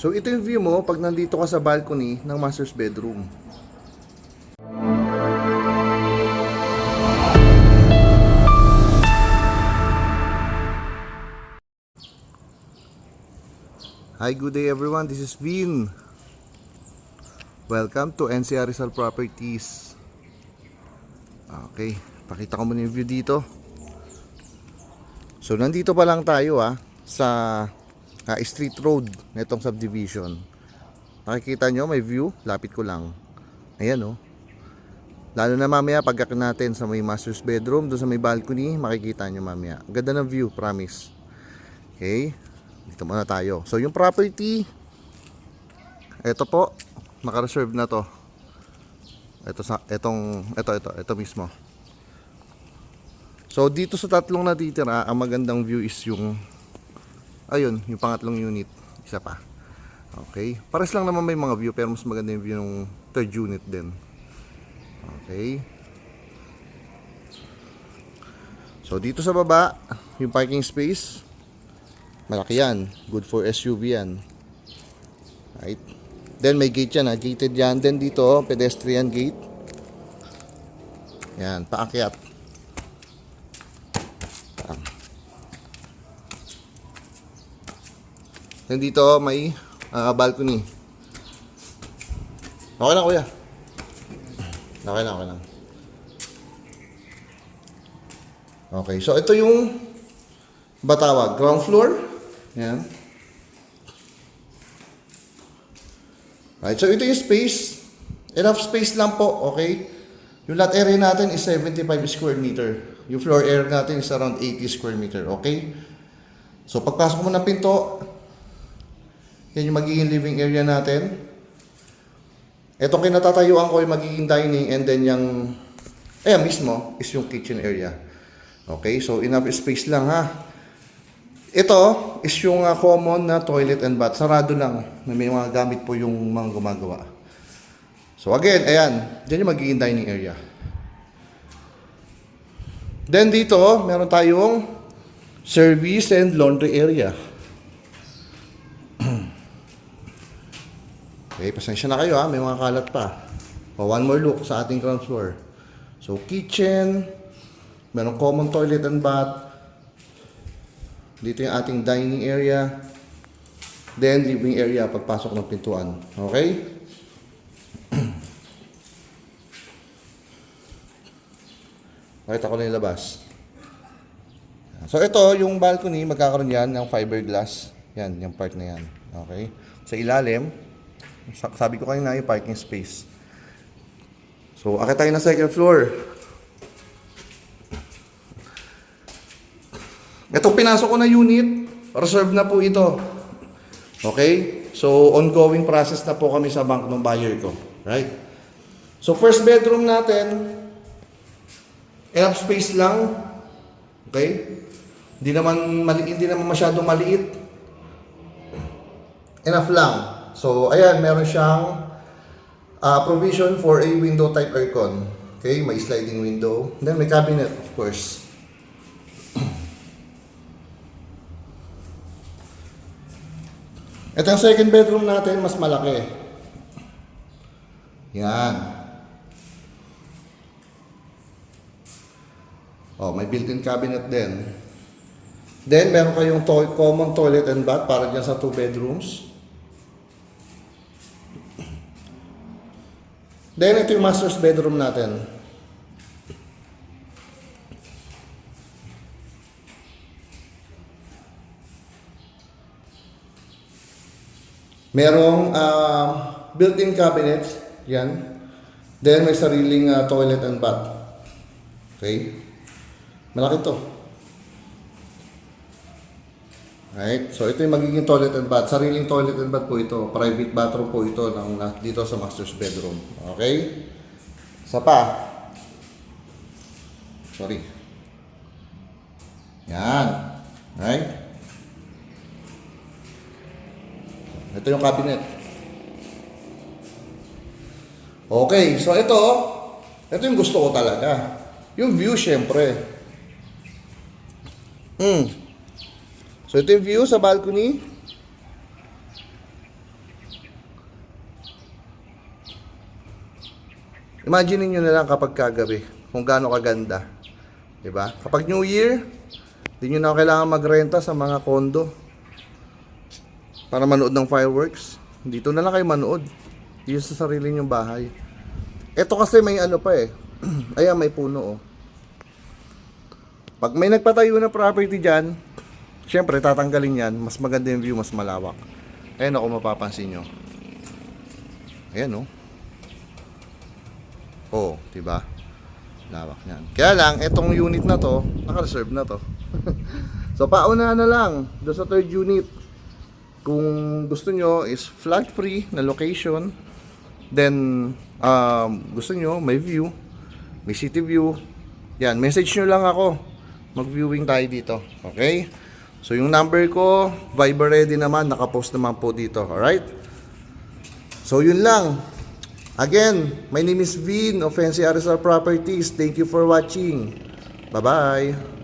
So ito yung view mo pag nandito ka sa balcony ng master's bedroom. Hi, good day everyone. This is Vin. Welcome to NCR Rizal Properties. Okay, pakita ko muna yung view dito. So nandito pa lang tayo sa street road nitong subdivision. Nakikita nyo may view, lapit ko lang. Ayan oh. Lalo na mamaya pagkak natin sa may master's bedroom, doon sa may balcony, makikita nyo mamaya. Ganda ng view, promise. Okay, dito muna tayo. So yung property, ito po, naka-reserve na to. Ito mismo. So dito sa tatlong natitira, ang magandang view is yung yung pangatlong unit, isa pa. Okay, pares lang naman may mga view, pero mas maganda yung view ng third unit din. Okay. So dito sa baba, yung parking space, malaki yan, good for SUV yan. Right. Then may gate yan, gated yan. Then dito, pedestrian gate. Yan, paakyat. Then dito may balcony. Okay lang kuya. Okay lang. Okay, so ito yung batawag, ground floor. Yan. Right, so ito yung space. Enough space lang po, okay? Yung lot area natin is 75 square meter. Yung floor area natin is around 80 square meter, okay? So pagpasok mo ng pinto, yan yung magiging living area natin. Itong kinatatayuan ko yung magiging dining, and then yung mismo is yung kitchen area. Okay, so enough space lang ha. Ito is yung common na toilet and bath. Sarado lang, na may mga gamit po yung mga gumagawa. So again, ayan, dyan yung magiging dining area. Then dito, meron tayong service and laundry area. Okay, pasensya na kayo may mga kalat pa. One more look sa ating ground floor. So kitchen, meron common toilet and bath. Dito yung ating dining area. Then living area pagpasok ng pintuan. Okay? Pakita ko na yung labas. So ito, yung balcony, magkakaroon yan ng fiberglass. Yan, yung part na yan. Okay? Sa ilalim, sabi ko kanina yung parking space. So, akit tayo na second floor. Itong pinasok ko na unit, reserve na po ito. Okay? So, ongoing process na po kami sa bank ng buyer ko. Right? So, first bedroom natin, enough space lang. Okay? Hindi naman masyadong maliit. Enough lang. So, ayan, meron siyang provision for a window type aircon. Okay? May sliding window. Then, may cabinet, of course. Ito ang second bedroom natin, mas malaki. Yan. Oh, may built-in cabinet din. Then, meron kayong common toilet and bath para dyan sa 2 bedrooms. Then, ito yung master's bedroom natin. Merong built-in cabinets, yan. Then may sariling toilet and bath. Okay? Malaki to. Right? So ito yung magiging toilet and bath. Sariling toilet and bath po ito. Private bathroom po ito dito sa master's bedroom. Okay? Isa pa. Sorry. Yan. Right? Ito yung cabinet. Okay, so ito yung gusto ko talaga. Yung view, syempre. So ito yung view sa balcony. Imagine niyo na lang kapag kagabi, kung gaano kaganda. 'Di ba? Kapag New Year, di nyo na kailangan magrenta sa mga condo para manood ng fireworks. Dito na lang kayo manood. Dito sa sarili nyong bahay. Ito kasi may ano pa eh. Ayan, may puno oh. Pag may nagpatayo na property dyan, syempre tatanggalin yan. Mas maganda yung view, mas malawak. Ayan ako, mapapansin nyo. Ayan oh. Oh, diba? Lawak niyan. Kaya lang, etong unit na to, naka-reserve na to. So, pauna na lang doon sa third unit. Kung gusto nyo is flood free na location, then gusto nyo may view, may city view, yan, message nyo lang ako. Mag-viewing tayo dito. Okay? So, yung number ko, Viber ready naman, nakapost naman po dito. Alright? So, yun lang. Again, my name is Vin of NC RSR Properties. Thank you for watching. Bye-bye.